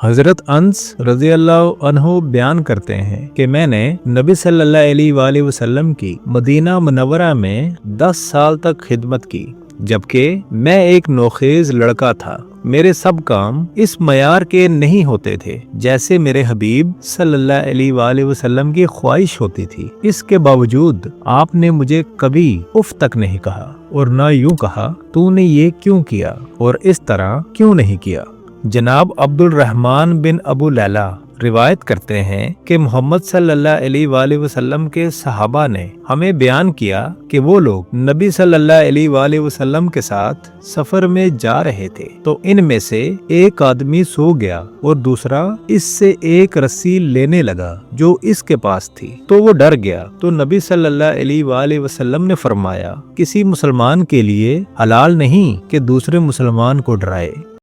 हजरत अंस रजी अल्लाह अन्हु बयान करते हैं कि मैंने नबी सल्लल्लाहु अलैहि वसल्लम की मदीना मुनव्वरा में 10 साल तक खिदमत की, जबकि मैं एक नौखेज लड़का था। मेरे सब काम इस मयार के नहीं होते थे जैसे मेरे हबीब सल्लल्लाहु अलैहि वसल्लम की ख्वाहिश होती थी। इसके बावजूद आपने मुझे कभी उफ तक नहीं कहा और न यूं कहा तूने ये क्यों किया और इस तरह क्यों नहीं किया। जनाब अब्दुल रहमान बिन अबू लैला रिवायत करते हैं कि मोहम्मद सल्लल्लाहु अलैहि वसल्लम के सहाबा ने हमें बयान किया कि वो लोग नबी सल्लल्लाहु अलैहि वसल्लम के साथ सफर में जा रहे थे, तो इनमें से एक आदमी सो गया और दूसरा इससे एक रस्सी लेने लगा जो इसके पास थी, तो वो डर गया। तो नबी सल्लल्लाहु अलैहि वसल्लम ने फरमाया, किसी मुसलमान के लिए हलाल नहीं कि दूसरे मुसलमान को डराए।